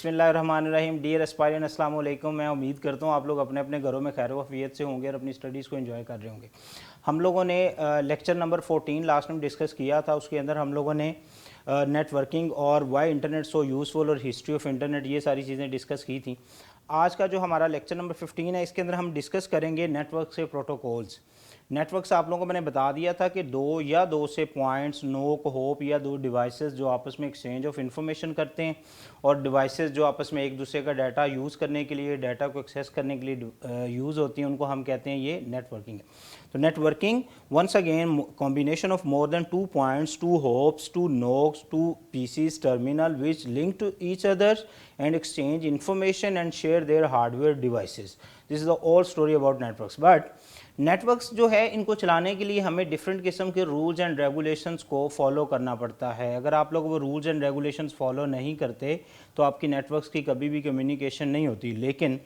बिस्मिल्लाहिर्रहमानिर्रहीम। Dear aspirant, अस्सलाम वालेकुम। मैं उम्मीद करता हूँ आप लोग अपने अपने घरों में खैर वफ़ियत से होंगे और अपनी स्टडीज़ को एंजॉय कर रहे होंगे। हम लोगों ने लेक्चर नंबर 14 लास्ट में डिस्कस किया था। उसके अंदर हम लोगों ने नेटवर्किंग और वाई इंटरनेट सो यूज़फुल और हिस्ट्री ऑफ इंटरनेट ये सारी चीज़ें डिस्कस की थी। आज का जो हमारा लेक्चर नंबर 15 है, इसके अंदर हम डिस्कस करेंगे नेटवर्क से प्रोटोकॉल्स। नेटवर्क से आप लोगों को मैंने बता दिया था कि दो से पॉइंट्स, नोक, होप या दो डिवाइसेस जो आपस में एक्सचेंज ऑफ इंफॉर्मेशन करते हैं और डिवाइसेस जो आपस में एक दूसरे का डाटा यूज़ करने के लिए, डाटा को एक्सेस करने के लिए यूज़ होती हैं, उनको हम कहते हैं ये नेटवर्किंग है। तो networking once again combination of more than 2 points, 2 hops, 2 nodes, 2 PCs terminal which link to each other and exchange information and share their hardware devices. This is the whole story about networks. But networks जो है, इनको चलाने के लिए हमें different किस्म के rules and regulations को फॉलो करना पड़ता है। अगर आप लोग वो रूल्स एंड रेगुलेशंस फॉलो नहीं करते तो आपकी नेटवर्क्स की कभी भी कम्युनिकेशन नहीं होती। लेकिन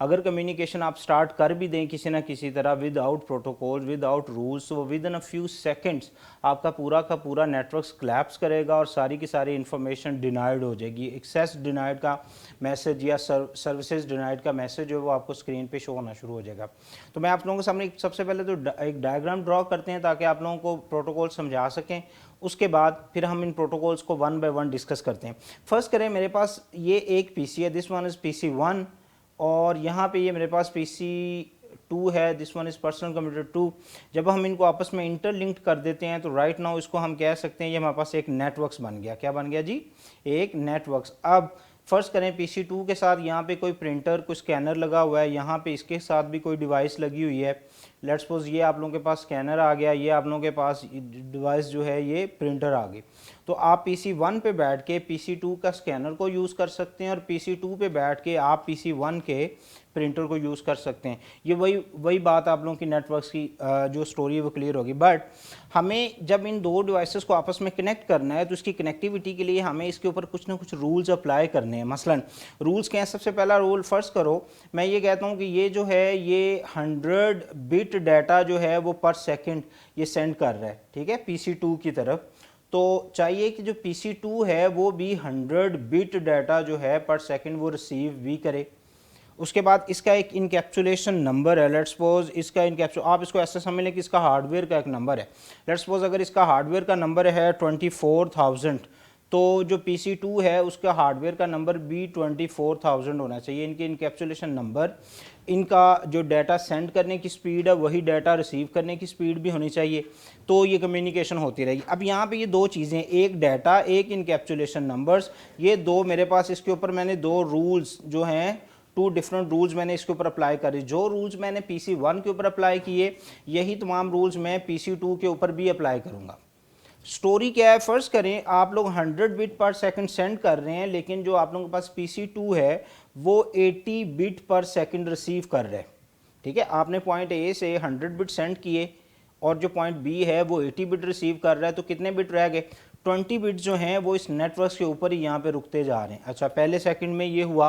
अगर कम्युनिकेशन आप स्टार्ट कर भी दें किसी ना किसी तरह विदाउट प्रोटोकॉल, विदाउट रूल्स, तो with in a few seconds आपका पूरा का पूरा नेटवर्क्स क्लैप्स करेगा और सारी की सारी इन्फॉर्मेशन डिनाइड हो जाएगी। एक्सेस डिनाइड का मैसेज या सर्विसेज डिनाइड का मैसेज जो है वो आपको स्क्रीन पे शो होना शुरू हो जाएगा। तो मैं आप लोगों के सामने सबसे पहले तो एक डायग्राम ड्रॉ करते हैं ताकि आप लोगों को प्रोटोकॉल समझा सकें। उसके बाद फिर हम इन प्रोटोकॉल्स को वन बाय वन डिस्कस करते हैं। फर्स्ट करें, मेरे पास ये एक पीसी है, दिस वन इज़ पीसी 1 और यहाँ पे ये मेरे पास पीसी 2 है, this one is personal computer 2। जब हम इनको आपस में इंटरलिंक्ड कर देते हैं तो राइट नाउ इसको हम कह सकते हैं ये हमारे पास एक नेटवर्क्स बन गया। क्या बन गया जी? एक नेटवर्क्स। अब फर्स्ट करें पीसी 2 के साथ यहाँ पे कोई प्रिंटर, कोई स्कैनर लगा हुआ है, यहाँ पे इसके साथ भी कोई डिवाइस लगी हुई है। लेट्स सपोज ये आप लोगों के पास स्कैनर आ गया, ये आप लोगों के पास डिवाइस जो है ये प्रिंटर आ गई। तो आप पीसी 1 पे बैठ के पीसी 2 का स्कैनर को यूज़ कर सकते हैं और पीसी 2 पे बैठ के आप पीसी 1 के प्रिंटर को यूज़ कर सकते हैं। ये वही बात आप लोगों की नेटवर्क्स की जो स्टोरी है वो क्लियर होगी। बट हमें जब इन दो डिवाइसेस को आपस में कनेक्ट करना है तो इसकी कनेक्टिविटी के लिए हमें इसके ऊपर कुछ ना कुछ रूल्स अप्लाई करने हैं। मसलन रूल्स क्या हैं? सबसे पहला रूल फर्स्ट करो, मैं ये कहता हूँ कि ये जो है ये 100 बिट डाटा जो है वो पर सेकंड ये सेंड कर रहा है, ठीक है, पीसी 2 की तरफ। तो चाहिए कि जो पीसी 2 है वो भी 100 बिट डाटा जो है पर सेकंड वो रिसीव भी करे। उसके बाद इसका एक इनकैप्सुलेशन नंबर है। लेट्स सपोज इसका आप इसको ऐसे समझ लें कि इसका हार्डवेयर का एक नंबर है। लेट्स सपोज अगर इसका हार्डवेयर का नंबर है 24,000 तो जो पीसी 2 है उसका हार्डवेयर का नंबर भी 24,000 होना चाहिए। इनके इनकैप्सुलेशन नंबर, इनका जो डाटा सेंड करने की स्पीड है वही डाटा रिसीव करने की स्पीड भी होनी चाहिए, तो ये कम्युनिकेशन होती रहेगी। अब यहाँ पे ये दो चीज़ें, एक डाटा, एक इनकैप्सुलेशन नंबर्स, ये दो मेरे पास, इसके ऊपर मैंने दो रूल्स जो हैं, 2 डिफरेंट रूल्स मैंने इसके ऊपर अप्लाई करे। जो रूल्स मैंने पीसी 1 के ऊपर अप्लाई किए यही तमाम रूल्स मैं पीसी 2 के ऊपर भी अप्लाई करूँगा। स्टोरी क्या है? फर्स्ट करें, आप लोग 100 बिट पर सेकंड सेंड कर रहे हैं, लेकिन जो आप लोगों के पास पीसी 2 है वो 80 बिट पर सेकंड रिसीव कर रहा है, ठीक है। आपने पॉइंट ए से 100 बिट सेंड किए और जो पॉइंट बी है वो 80 बिट रिसीव कर रहा है, तो कितने बिट रह गए? 20 बिट जो हैं वो इस नेटवर्क के ऊपर ही यहाँ पे रुकते जा रहे हैं। अच्छा, पहले सेकंड में ये हुआ,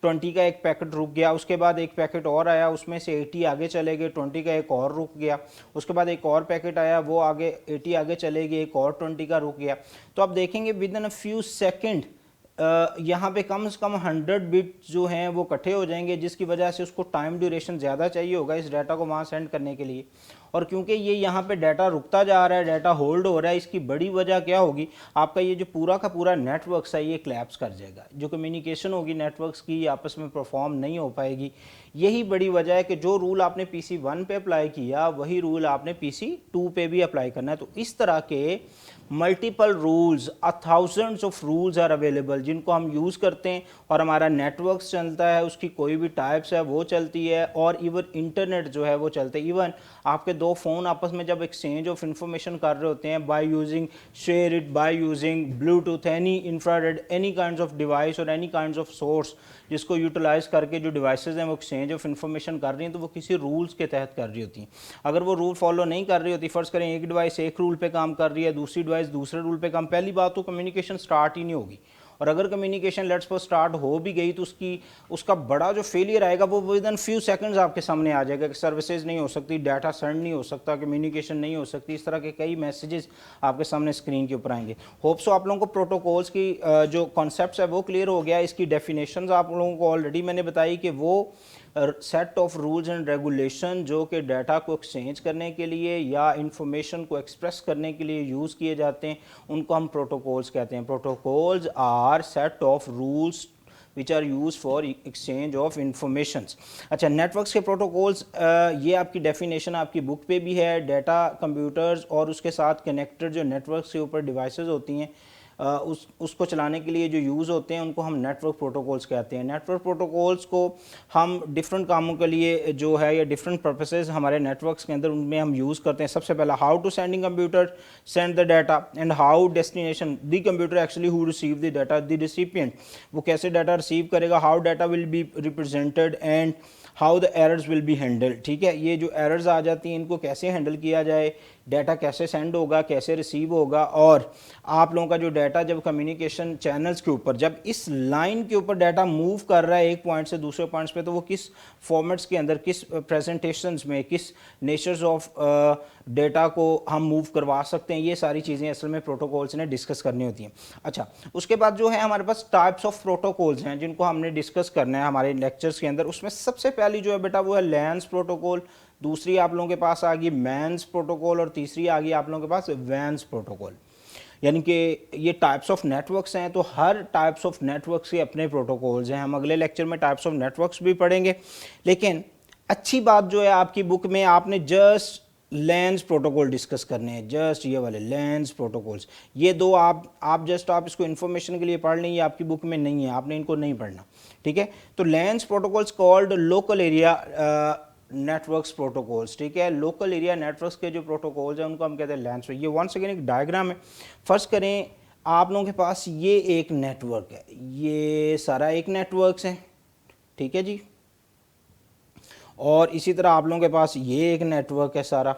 20 का एक पैकेट रुक गया, उसके बाद एक पैकेट और आया, उसमें से 80 आगे चले गए, 20 का एक और रुक गया, उसके बाद एक और पैकेट आया, वो आगे 80 आगे चले गए, एक और 20 का रुक गया। तो आप देखेंगे with in a few second यहाँ पे कम से कम 100 बिट जो हैं वो इकट्ठे हो जाएंगे, जिसकी वजह से उसको टाइम ड्यूरेशन ज़्यादा चाहिए होगा इस डाटा को वहाँ सेंड करने के लिए। और क्योंकि ये यहाँ पे डाटा रुकता जा रहा है, डाटा होल्ड हो रहा है, इसकी बड़ी वजह क्या होगी? आपका ये जो पूरा का पूरा नेटवर्क्स है ये क्लैप्स कर जाएगा। जो कम्युनिकेशन होगी नेटवर्क्स की आपस में परफॉर्म नहीं हो पाएगी। यही बड़ी वजह है कि जो रूल आपने पीसी 1 पे अप्लाई किया वही रूल आपने पीसी 2 पे भी अप्लाई करना है। तो इस तरह के multiple rules, thousands of rules are available, जिनको हम यूज़ करते हैं और हमारा नेटवर्क चलता है, उसकी कोई भी टाइप्स है वो चलती है और इवन इंटरनेट जो है वो चलता है। इवन आपके दो फ़ोन आपस में जब एक्सचेंज ऑफ इंफॉर्मेशन कर रहे होते हैं by using share it, by using Bluetooth, any infrared, any kinds of device और एनी काइंड्स ऑफ सोर्स जिसको यूटिलाइज़ करके जो डिवाइसेज हैं वो एक्सचेंज ऑफ इंफॉर्मेशन कर रही हैं, तो वो किसी रूल्स के तहत कर रही होती हैं। अगर वो रूल फॉलो नहीं कर रही होती, फ़र्ज़ करें एक डिवाइस एक रूल पे काम कर रही है, दूसरी डिवाइस दूसरे रूल पे काम, पहली बात तो कम्युनिकेशन स्टार्ट ही नहीं होगी और अगर कम्युनिकेशन लेट्स सपोज स्टार्ट हो भी गई तो उसका बड़ा जो फेलियर आएगा वो विद इन फ्यू सेकंड्स आपके सामने आ जाएगा कि सर्विसेज नहीं हो सकती, डाटा सेंड नहीं हो सकता, कम्युनिकेशन नहीं हो सकती, इस तरह के कई मैसेजेस आपके सामने स्क्रीन के ऊपर आएंगे। होप सो आप लोगों को प्रोटोकॉल्स की जो कॉन्सेप्ट्स है वो क्लियर हो गया। इसकी डेफिनेशंस आप लोगों को ऑलरेडी मैंने बताई कि वो set of rules and regulation जो कि डाटा को एक्सचेंज करने के लिए या इंफॉर्मेशन को एक्सप्रेस करने के लिए यूज़ किए जाते हैं, उनको हम प्रोटोकॉल्स कहते हैं। Protocols are set of rules which are use for exchange of informations. अच्छा, नेटवर्क्स के प्रोटोकॉल्स, ये आपकी डेफिनेशन आपकी बुक पे भी है। डाटा कंप्यूटर्स और उसके साथ कनेक्टेड जो नेटवर्क्स के ऊपर डिवाइसेस होती हैं उसको चलाने के लिए जो यूज़ होते हैं उनको हम नेटवर्क प्रोटोकॉल्स कहते हैं। नेटवर्क प्रोटोकॉल्स को हम डिफरेंट कामों के लिए जो है या डिफरेंट पर्पसेस हमारे नेटवर्क्स के अंदर उनमें हम यूज़ करते हैं। सबसे पहला, how to sending computer send the data and how destination the computer actually who receive the data the recipient, वो कैसे डाटा रिसीव करेगा, how data will be represented and how the errors will be handled. ठीक है, ये जो errors आ जाती हैं इनको कैसे हैंडल किया जाए, डाटा कैसे सेंड होगा, कैसे रिसीव होगा, और आप लोगों का जो डाटा जब कम्युनिकेशन चैनल्स के ऊपर जब इस लाइन के ऊपर डाटा मूव कर रहा है एक पॉइंट से दूसरे पॉइंट्स पे, तो वो किस फॉर्मेट्स के अंदर, किस प्रेजेंटेशंस में, किस नेचर्स ऑफ डेटा को हम मूव करवा सकते हैं, ये सारी चीज़ें असल में प्रोटोकॉल्स ने डिस्कस करनी होती हैं। अच्छा, उसके बाद जो है हमारे पास टाइप्स ऑफ प्रोटोकॉल्स हैं जिनको हमने डिस्कस करना है हमारे लेक्चर्स के अंदर। उसमें सबसे पहली जो है बेटा वो है लैंस प्रोटोकॉल, दूसरी आप लोगों के पास आ गई मैंस प्रोटोकॉल और तीसरी आ गई आप लोगों के पास वैंस प्रोटोकॉल। यानी कि ये टाइप्स ऑफ नेटवर्क्स हैं, तो हर टाइप्स ऑफ नेटवर्क्स के अपने प्रोटोकॉल्स हैं। हम अगले लेक्चर में टाइप्स ऑफ नेटवर्क्स भी पढ़ेंगे, लेकिन अच्छी बात जो है आपकी बुक में आपने जस्ट लैंस प्रोटोकॉल डिस्कस करने हैं, जस्ट ये वाले लैंस प्रोटोकॉल्स, ये दो आप इसको इन्फॉर्मेशन के लिए पढ़ लें, ये आपकी बुक में नहीं है, आपने इनको नहीं पढ़ना। ठीक है, तो lens protocols called local area networks protocols. ठीक है, लोकल एरिया नेटवर्क्स के जो प्रोटोकॉल्स हैं उनको हम कहते हैं लैंस। ये वंस अगेन एक डायग्राम है। फर्स्ट करें, आप लोगों के पास ये एक नेटवर्क है, ये सारा एक नेटवर्क्स है। ठीक है जी, और इसी तरह आप लोगों के पास ये एक नेटवर्क है सारा,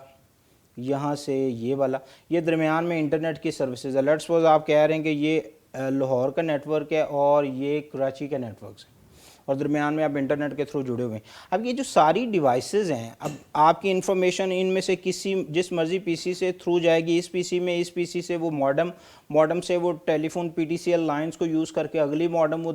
यहाँ से ये वाला, ये दरमियान में इंटरनेट की सर्विसेज है। लेट्स सपोज आप कह रहे हैं कि ये लाहौर का नेटवर्क है और ये कराची का नेटवर्क है और दरमियान में आप इंटरनेट के थ्रू जुड़े हुए हैं। अब ये जो सारी डिवाइसेस हैं, अब आपकी इन्फॉर्मेशन इनमें से जिस मर्जी पीसी से थ्रू जाएगी, इस पीसी से वो मॉडम से वो टेलीफोन पीटीसीएल लाइंस को यूज़ करके अगली मॉडम वो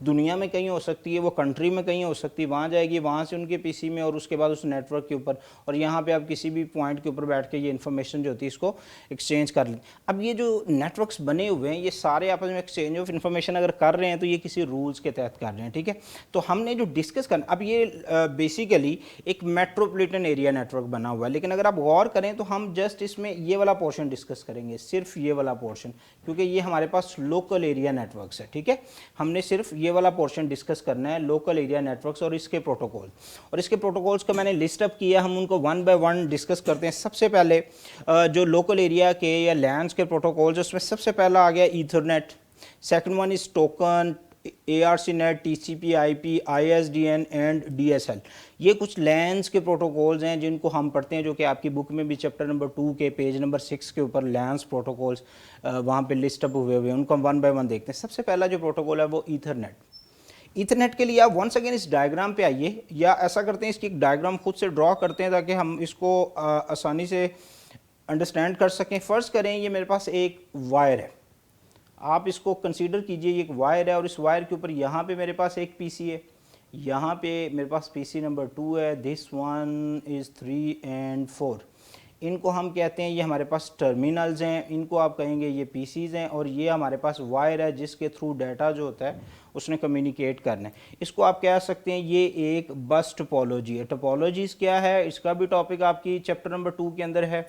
दुनिया में कहीं हो सकती है, वो कंट्री में कहीं हो सकती है, वहाँ जाएगी, वहाँ से उनके पीसी में और उसके बाद उस नेटवर्क के ऊपर, और यहाँ पे आप किसी भी पॉइंट के ऊपर बैठ के ये इन्फॉर्मेशन जो होती है इसको एक्सचेंज कर लें। अब ये जो नेटवर्क्स बने हुए हैं ये सारे आपस में एक्सचेंज ऑफ इन्फॉर्मेशन अगर कर रहे हैं तो ये किसी रूल्स के तहत कर रहे हैं। ठीक है, तो हमने जो डिस्कस करना, अब ये बेसिकली एक मेट्रोपॉलिटन एरिया नेटवर्क बना हुआ है, लेकिन अगर आप गौर करें तो हम जस्ट इसमें ये वाला पोर्शन डिस्कस करेंगे, सिर्फ ये वाला पोर्शन, क्योंकि ये हमारे पास लोकल एरिया नेटवर्क्स है। ठीक है, हमने सिर्फ ये वाला पोर्शन डिस्कस करना है, लोकल एरिया नेटवर्क्स और इसके प्रोटोकॉल। और इसके प्रोटोकॉल्स को मैंने लिस्ट अप किया, हम उनको वन बाय वन डिस्कस करते हैं। सबसे पहले जो लोकल एरिया के या लैंड्स के प्रोटोकॉल्स, उसमें सबसे पहला आ गया Ethernet, second one is token, ARCnet, TCP, IP, ISDN and DSL। ये कुछ लैंस के प्रोटोकॉल्स हैं जिनको हम पढ़ते हैं, जो कि आपकी बुक में भी चैप्टर नंबर 2 के पेज नंबर 6 के ऊपर लैंस प्रोटोकॉल्स वहाँ पे लिस्ट अप हुए हैं, उनको हम वन बाय वन देखते हैं। सबसे पहला जो प्रोटोकॉल है वो ईथरनेट। ईथरनेट के लिए आप वंस अगेन इस डायग्राम पे आइए, या ऐसा करते हैं इसकी एक डायग्राम खुद से ड्रॉ करते हैं ताकि हम इसको आसानी से अंडरस्टैंड कर सकें। फ़र्ज़ करें ये मेरे पास एक वायर है, आप इसको कंसीडर कीजिए, ये एक वायर है और इस वायर के ऊपर यहाँ पे मेरे पास एक पीसी है, यहाँ पे मेरे पास पीसी नंबर 2 है, दिस वन इज़ 3 एंड 4। इनको हम कहते हैं, ये हमारे पास टर्मिनल्स हैं, इनको आप कहेंगे ये पीसीज हैं, और ये हमारे पास वायर है जिसके थ्रू डाटा जो होता है उसने कम्युनिकेट करना है। इसको आप कह सकते हैं ये एक बस टोपोलॉजी है। टोपोलॉजीज़ क्या है, इसका भी टॉपिक आपकी चैप्टर नंबर 2 के अंदर है।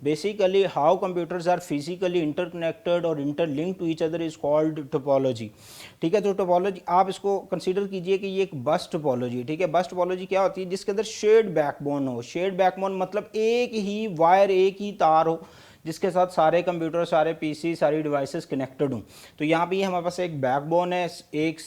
Basically how computers are physically interconnected और interlink to each other is called topology. ठीक है, तो टोपोलॉजी आप इसको कंसीडर कीजिए कि ये एक बस टोपोलॉजी। ठीक है, बस टोपोलॉजी क्या होती है, जिसके अंदर शेयर्ड बैकबोन हो। शेयर्ड बैकबोन मतलब एक ही वायर, एक ही तार हो जिसके साथ सारे कंप्यूटर, सारे पीसी, सारी डिवाइसेस कनेक्टेड हों। तो यहाँ पे हमारे पास एक बैकबोन है, एक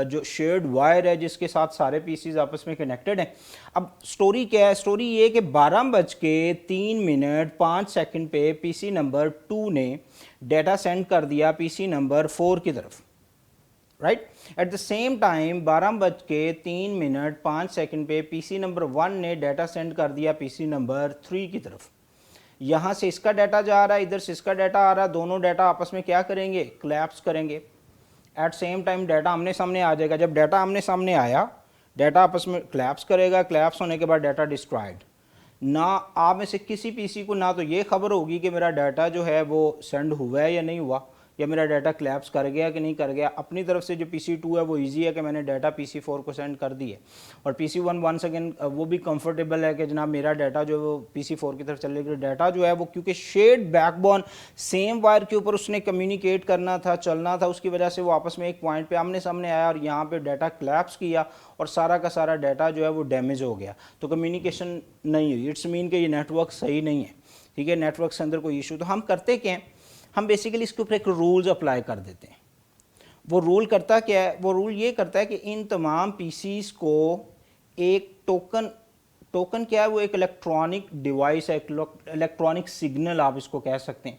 जो शेयर्ड वायर है जिसके साथ सारे पीसीज आपस में कनेक्टेड हैं। अब स्टोरी क्या है, स्टोरी ये कि 12:03 पे पीसी नंबर 2 ने डाटा सेंड कर दिया पीसी नंबर 4 की तरफ। Right. At the same time 12:03 पे पीसी नंबर 1 ने डाटा सेंड कर दिया पीसी नंबर 3 की तरफ। यहाँ से इसका डाटा जा रहा है, इधर से इसका डाटा आ रहा है, दोनों डाटा आपस में क्या करेंगे, क्लैप्स करेंगे। एट सेम टाइम डाटा आमने सामने आ जाएगा। जब डाटा आमने सामने आया, डाटा आपस में क्लैप्स करेगा, क्लैप्स होने के बाद डाटा डिस्ट्रॉयड। ना आप में से किसी पीसी को ना तो ये खबर होगी कि मेरा डाटा जो है वो सेंड हुआ है या नहीं हुआ, या मेरा डाटा क्लैप्स कर गया कि नहीं कर गया। अपनी तरफ से जो PC2 है वो इजी है कि मैंने डाटा PC4 को सेंड कर दी है, और PC1 वंस अगेन वो भी कंफर्टेबल है कि जनाब मेरा डाटा जो है वो PC4 की तरफ चलेगा। डाटा जो है वो क्योंकि शेयर्ड बैकबोन सेम वायर के ऊपर उसने कम्युनिकेट करना था, चलना था, उसकी वजह से वो आपस में एक पॉइंट पे आमने सामने आया और यहाँ पे डाटा क्लैप्स किया और सारा का सारा डाटा जो है वो डैमेज हो गया, तो कम्युनिकेशन नहीं हुई। इट्स मीन कि ये नेटवर्क सही नहीं है, ठीक है, नेटवर्क के अंदर कोई इशू। तो हम करते क्या हैं, हम बेसिकली इसके ऊपर एक रूल्स अप्लाई कर देते हैं। वो रूल करता क्या है, वो रूल ये करता है कि इन तमाम पीसीज को एक टोकन क्या है, वो एक इलेक्ट्रॉनिक डिवाइस है, इलेक्ट्रॉनिक सिग्नल आप इसको कह सकते हैं।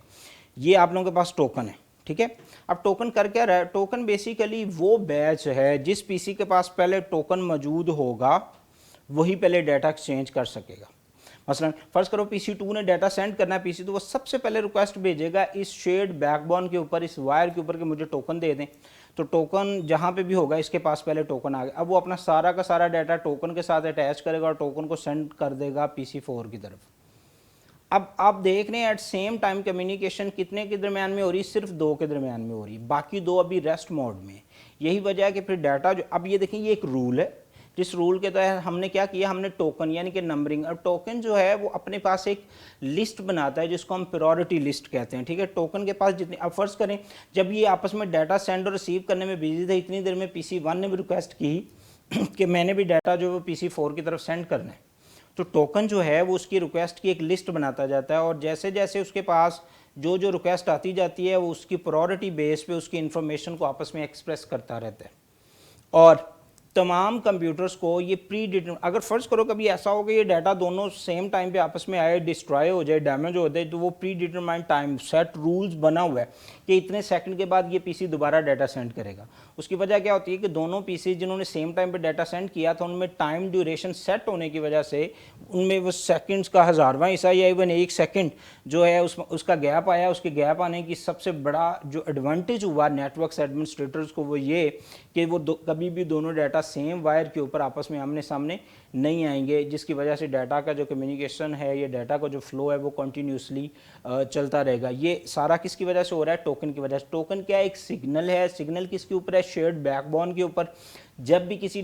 ये आप लोगों के पास टोकन है, ठीक है। अब टोकन कर क्या रहा है, टोकन बेसिकली वो बैच है जिस पीसी के पास पहले टोकन मौजूद होगा वही पहले डाटा एक्सचेंज कर सकेगा। मसलन फर्ज करो PC2 ने डाटा सेंड करना है, PC2 वो सबसे पहले रिक्वेस्ट भेजेगा इस शेयर्ड बैकबोन के ऊपर, इस वायर के ऊपर कि मुझे टोकन दे दें। तो टोकन जहाँ पे भी होगा इसके पास पहले टोकन आ गया। अब वो अपना सारा का सारा डाटा टोकन के साथ अटैच करेगा और टोकन को सेंड कर देगा PC4 की तरफ। अब आप देख रहे हैं एट सेम टाइम कम्युनिकेशन कितने के दरमियान में हो रही है, सिर्फ 2 के दरमियान में हो रही है, बाकी 2 अभी रेस्ट मोड में। यही वजह है कि फिर डाटा जो, अब ये देखें ये एक रूल है, जिस रूल के तहत हमने क्या किया, हमने टोकन यानी कि नंबरिंग। अब टोकन जो है वो अपने पास एक लिस्ट बनाता है जिसको हम प्रायोरिटी लिस्ट कहते हैं, ठीक है। टोकन के पास जितनी, अब फर्ज करें जब ये आपस में डाटा सेंड और रिसीव करने में बिजी थे, इतनी देर में PC1 ने भी रिक्वेस्ट की कि मैंने भी डाटा जो है PC4 की तरफ सेंड करना है। तो टोकन जो है वो उसकी रिक्वेस्ट की एक लिस्ट बनाता जाता है, और जैसे जैसे उसके पास जो जो रिक्वेस्ट आती जाती है वो उसकी प्रायोरिटी बेस पे उसकी इन्फॉर्मेशन को आपस में एक्सप्रेस करता रहता है। और तमाम कंप्यूटर्स को ये प्री डिटरमाइन, अगर फर्ज करो कभी ऐसा हो कि ये डाटा दोनों सेम टाइम पे आपस में आए, डिस्ट्रॉय हो जाए, डैमेज हो जाए, तो वो pre determined time set rules बना हुआ है कि इतने सेकंड के बाद ये पीसी दोबारा डाटा सेंड करेगा। उसकी वजह क्या होती है कि दोनों पीसी जिन्होंने सेम टाइम पे डाटा सेंड किया था उनमें टाइम ड्यूरेशन सेट होने की वजह से उनमें वो सेकंड्स का 1000वां हिस्सा या इवन 1 सेकंड जो है उसका गैप आया। उसके गैप आने की सबसे बड़ा जो एडवांटेज हुआ नेटवर्क एडमिनिस्ट्रेटर्स को वो ये कि वो कभी भी दोनों डाटा सेम वायर के ऊपर आपस में आमने सामने नहीं आएंगे, जिसकी वजह से डाटा का जो कम्युनिकेशन है, ये डाटा का जो फ्लो है वो कंटिन्यूसली चलता रहेगा। ये सारा किसकी वजह से हो रहा है, टोकन की वजह से। टोकन क्या है, एक सिग्नल है। सिग्नल किसके ऊपर है, शेयर्ड बैकबोन के ऊपर। जब भी किसी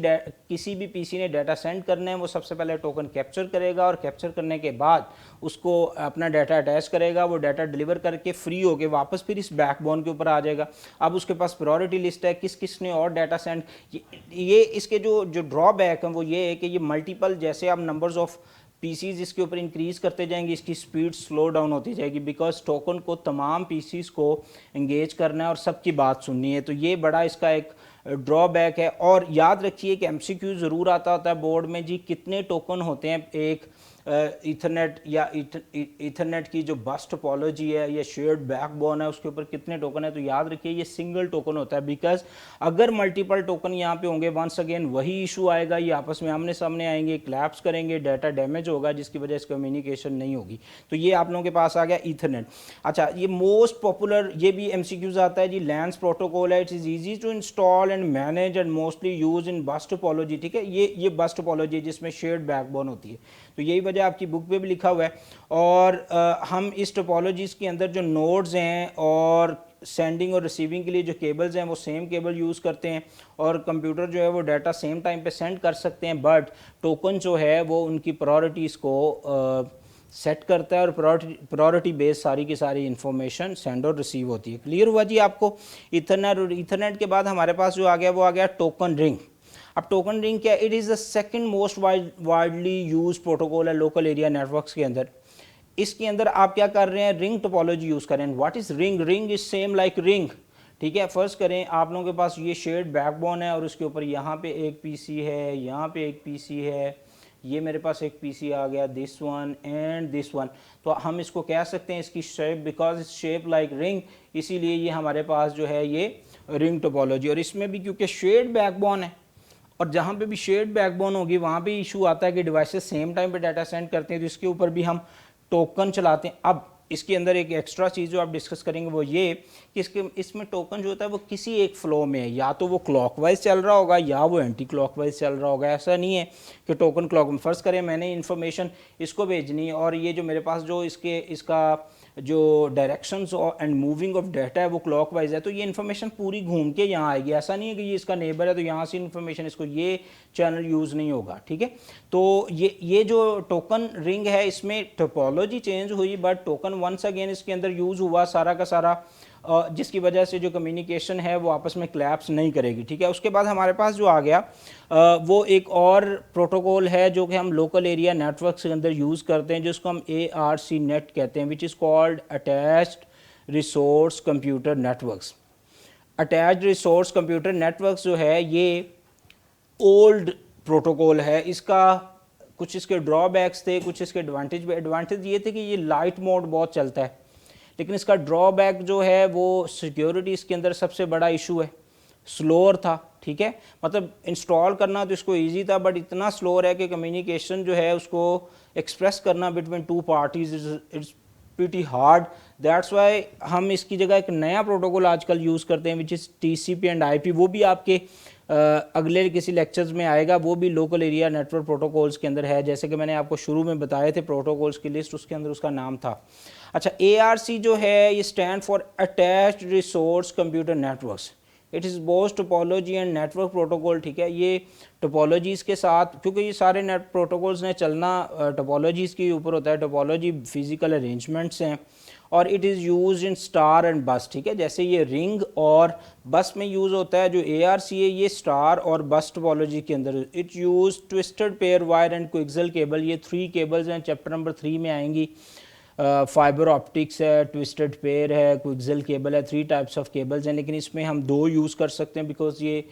भी पीसी ने डाटा सेंड करना है वो सबसे पहले टोकन कैप्चर करेगा, और कैप्चर करने के बाद उसको अपना डाटा अटैच करेगा। वो डाटा डिलीवर करके फ्री होके वापस फिर इस बैकबोन के ऊपर आ जाएगा। अब उसके पास प्रायोरिटी लिस्ट है किस किस ने और डाटा सेंड। ये इसके जो ड्रॉबैक है वो ये है कि ये मल्टीपल, जैसे आप नंबर्स ऑफ पीसीज इसके ऊपर इंक्रीज करते जाएंगे इसकी स्पीड स्लो डाउन होती जाएगी, बिकॉज टोकन को तमाम पीसीज को एंगेज करना है और सबकी बात सुननी है। तो ये बड़ा इसका एक ड्रॉबैक है। और याद रखिए कि MCQ ज़रूर आता होता है बोर्ड में, जी कितने टोकन होते हैं एक इथरनेट या इथरनेट की जो बस टोपोलॉजी है या शेयर्ड बैकबोन है उसके ऊपर कितने टोकन है। तो याद रखिए ये सिंगल टोकन होता है, बिकॉज अगर मल्टीपल टोकन यहाँ पे होंगे वंस अगेन वही इशू आएगा, ये आपस में आमने सामने आएंगे, क्लैप्स करेंगे, डाटा डैमेज होगा, जिसकी वजह से कम्युनिकेशन नहीं होगी। तो ये आप लोगों के पास आ गया ईथरनेट। अच्छा, ये मोस्ट पॉपुलर, ये भी MCQs आता है जी, लैंस प्रोटोकॉल है। It is easy to install and manage and mostly use in bus topology, ठीक है। ये बस टोपोलॉजी है जिसमें शेयर्ड बैकबोन होती है। तो यही वजह आपकी बुक पे भी लिखा हुआ है। और हम इस टोपोलॉजीज़ के अंदर जो नोड्स हैं और सेंडिंग और रिसीविंग के लिए जो केबल्स हैं वो सेम केबल यूज़ करते हैं, और कंप्यूटर जो है वो डाटा सेम टाइम पे सेंड कर सकते हैं, बट टोकन जो है वो उनकी प्रायोरिटीज़ को सेट करता है, और प्रायोरिटी बेस सारी की सारी इन्फॉर्मेशन सेंड और रिसीव होती है। क्लियर हुआ जी आपको इथरनेट। और इथरनेट के बाद हमारे पास जो आ गया वो आ गया टोकन रिंग। अब टोकन रिंग क्या, it is the second most widely use protocol है लोकल एरिया नेटवर्क्स के अंदर। इसके अंदर आप क्या कर रहे हैं, रिंग टोपोलॉजी यूज़ कर रहे हैं। What is ring, ring is same like ring, ठीक है। फर्स्ट करें आप लोगों के पास ये शेयर्ड बैकबोन है और उसके ऊपर यहाँ पे एक पीसी है, यहाँ पे एक पीसी है, ये मेरे पास एक पीसी आ गया, this one and this one, तो हम इसको कह सकते हैं इसकी shape, because its shape like ring, इसीलिए ये हमारे पास जो है ये रिंग टोपोलॉजी। और इसमें भी क्योंकि शेयर्ड बैकबोन है, और जहाँ पे भी शेयर्ड बैकबोन होगी वहाँ पे इशू आता है कि डिवाइसेस सेम टाइम पे डाटा सेंड करते हैं, तो इसके ऊपर भी हम टोकन चलाते हैं। अब इसके अंदर एक एक्स्ट्रा चीज़ जो आप डिस्कस करेंगे वो ये कि इसमें टोकन जो होता है वो किसी एक फ्लो में है, या तो वो क्लॉकवाइज चल रहा होगा या वो एंटी क्लॉकवाइज चल रहा होगा। ऐसा नहीं है कि टोकन क्लॉक में, फ़र्ज़ करें मैंने इन्फॉर्मेशन इसको भेजनी है और ये जो मेरे पास जो इसका जो directions and moving of data है वो क्लॉकवाइज है, तो ये इन्फॉर्मेशन पूरी घूम के यहाँ आएगी। ऐसा नहीं है कि ये इसका नेबर है तो यहाँ से इन्फॉर्मेशन इसको, ये चैनल यूज़ नहीं होगा, ठीक है। तो ये जो टोकन रिंग है इसमें टोपोलॉजी चेंज हुई, बट टोकन वंस अगेन इसके अंदर यूज़ हुआ सारा का सारा, जिसकी वजह से जो कम्युनिकेशन है वो आपस में क्लैप्स नहीं करेगी, ठीक है। उसके बाद हमारे पास जो आ गया वो एक और प्रोटोकॉल है जो कि हम लोकल एरिया नेटवर्क के अंदर यूज़ करते हैं, जिसको हम ARC नेट कहते हैं, which is called attached resource computer networks. Attached resource computer networks जो है ये ओल्ड प्रोटोकॉल है। इसका कुछ इसके ड्रॉबैक्स थे, कुछ इसके एडवांटेज ये थे कि ये लाइट मोड बहुत चलता है, लेकिन इसका ड्रॉबैक जो है वो सिक्योरिटी इसके अंदर सबसे बड़ा इशू है, स्लोअर था, ठीक है। मतलब इंस्टॉल करना तो इसको इजी था, बट इतना स्लोअर है कि कम्युनिकेशन जो है उसको एक्सप्रेस करना between two parties it's pretty hard. That's why हम इसकी जगह एक नया प्रोटोकॉल आजकल यूज़ करते हैं which is TCP and IP। वो भी आपके अगले किसी लेक्चर्स में आएगा, वो भी लोकल एरिया नेटवर्क प्रोटोकॉल्स के अंदर है। जैसे कि मैंने आपको शुरू में बताए थे प्रोटोकॉल्स की लिस्ट, उसके अंदर उसका नाम था। अच्छा, ARC जो है ये stand for attached resource computer networks. It is both topology and network protocol, ठीक है। ये टोपोलॉजीज़ के साथ, क्योंकि ये सारे नेट प्रोटोकॉल्स ने चलना टोपोलॉजीज़ के ऊपर होता है। टोपोलॉजी फिजिकल अरेंजमेंट्स हैं और it is use in star and बस, ठीक है। जैसे ये रिंग और बस में यूज़ होता है, जो ARC है ये स्टार और बस टोपोलॉजी के अंदर। It use twisted pair wire and coaxial cable. ये 3 केबल्स हैं, चैप्टर नंबर 3 में आएंगी। फाइबर ऑप्टिक्स है, ट्विस्टेड पेयर है, कोएक्सियल केबल है, 3 टाइप्स ऑफ केबल्स हैं, लेकिन इसमें हम 2 यूज़ कर सकते हैं बिकॉज ये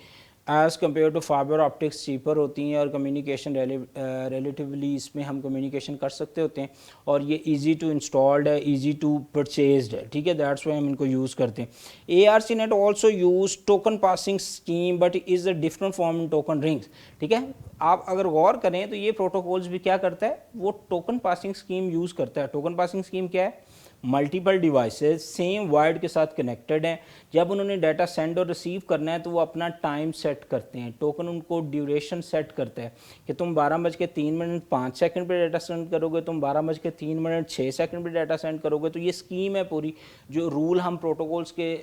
as compare to fibre optics cheaper होती हैं और कम्युनिकेशन रिलेटिवली इसमें हम कम्युनिकेशन कर सकते होते हैं, और ये इजी टू इंस्टॉल्ड है, इजी टू परचेज्ड है, ठीक है। दैट्स वाई हम इनको यूज़ करते हैं। ARC net also use token passing scheme but is a different form in token rings, ठीक है। आप अगर गौर करें तो ये प्रोटोकॉल्स भी क्या करता है, वो टोकन पासिंग स्कीम यूज़ करता है। टोकन पासिंग स्कीम क्या है, मल्टीपल डिवाइसेस सेम वायर्ड के साथ कनेक्टेड हैं, जब उन्होंने डाटा सेंड और रिसीव करना है तो वो अपना टाइम सेट करते हैं। टोकन उनको ड्यूरेशन सेट करता है कि तुम 12:03:05 पे डाटा सेंड करोगे, तुम 12:03:06 पे डाटा सेंड करोगे। तो ये स्कीम है पूरी, जो रूल हम प्रोटोकॉल्स के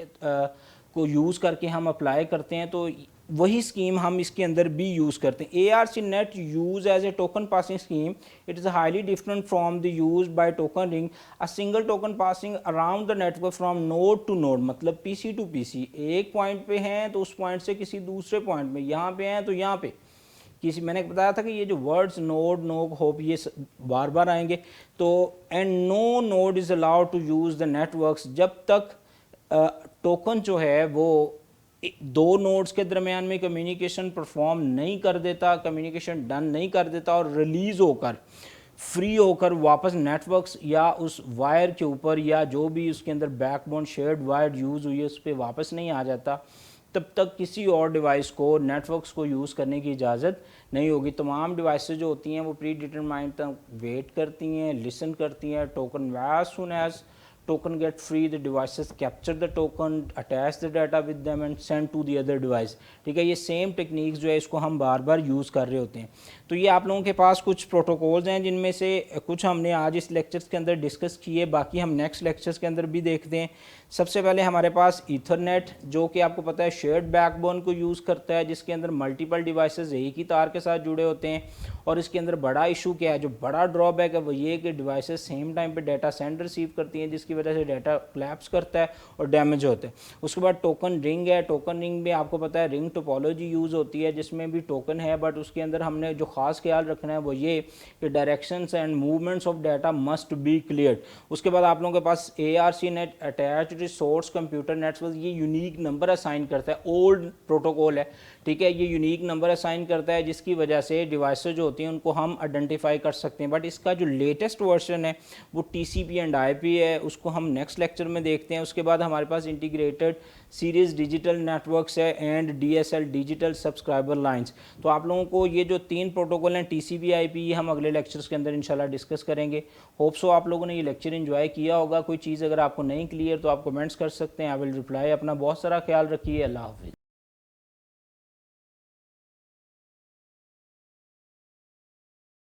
को यूज़ करके हम अप्लाई करते हैं, तो वही स्कीम हम इसके अंदर भी यूज़ करते हैं। ARC net use as a token passing scheme, it is highly different from the use by token ring, a single token passing around the network from node to node, मतलब PC to PC। एक point पे हैं तो उस point से किसी दूसरे point में, यहाँ पे हैं तो यहाँ पे किसी, मैंने बताया था कि ये जो वर्ड्स नोड, नोड, होप, ये बार बार आएंगे। तो and no node is allowed to use the networks, जब तक टोकन जो है वो 2 नोड्स के दरमियान में कम्युनिकेशन परफॉर्म नहीं कर देता, कम्युनिकेशन डन नहीं कर देता और रिलीज़ होकर फ्री होकर वापस नेटवर्क्स या उस वायर के ऊपर या जो भी उसके अंदर बैकबोन शेयर्ड वायर यूज़ हुई है उस पर वापस नहीं आ जाता, तब तक किसी और डिवाइस को, नेटवर्क्स को यूज़ करने की इजाज़त नहीं होगी। तमाम डिवाइसेस जो होती हैं वो प्री डिटरमाइंड तक वेट करती हैं, लिसन करती हैं। Token as soon as token get free, the devices capture the token, attach the data with them and send to the other device, ठीक है। ये सेम टेक्निक्स जो है इसको हम बार बार यूज़ कर रहे होते हैं। तो ये आप लोगों के पास कुछ प्रोटोकॉल्स हैं जिनमें से कुछ हमने आज इस लेक्चर्स के अंदर डिस्कस किए, बाकी हम नेक्स्ट लेक्चर्स के अंदर भी देखते हैं। सबसे पहले हमारे पास ईथरनेट, जो कि आपको पता है शेयर्ड बैकबोन को यूज़ करता है, जिसके अंदर मल्टीपल डिवाइसेस एक ही तार के साथ जुड़े होते हैं। और इसके अंदर बड़ा इशू क्या है, जो बड़ा ड्रॉबैक है वो ये कि डिवाइसेस सेम टाइम पे डाटा सेंड रिसीव करती हैं, जिसकी वजह से डाटा क्लैप्स करता है और डैमेज होता है। उसके बाद टोकन रिंग है। टोकन रिंग में आपको पता है रिंग टोपोलॉजी यूज़ होती है जिसमें भी टोकन है, बट उसके अंदर हमने जो ख़ास ख्याल रखना है वो ये कि directions and movements of data must be clear. उसके बाद आप लोगों के पास ARC net attached resource computer network, ये यूनिक नंबर असाइन करता है, ओल्ड प्रोटोकॉल है, ठीक है, ये यूनिक नंबर असाइन करता है जिसकी वजह से डिवाइसेस जो होती हैं उनको हम आइडेंटिफाई कर सकते हैं। बट इसका जो लेटेस्ट वर्जन है वो TCP एंड IP है, उसको हम नेक्स्ट लेक्चर में देखते हैं। उसके बाद हमारे पास इंटीग्रेटेड सीरीज डिजिटल नेटवर्क्स है and DSL digital subscriber lines. तो आप लोगों को ये जो 3 प्रोटोकॉल हैं TCP IP, ये हम अगले लेक्चर्स के अंदर इंशाल्लाह डिस्कस करेंगे। होप सो आप लोगों ने ये लेक्चर एंजॉय किया होगा। कोई चीज़ अगर आपको नहीं क्लियर तो आप कमेंट्स कर सकते हैं, आई विल रिप्लाई। अपना बहुत सारा ख्याल रखिए। अल्लाह हाफिज़।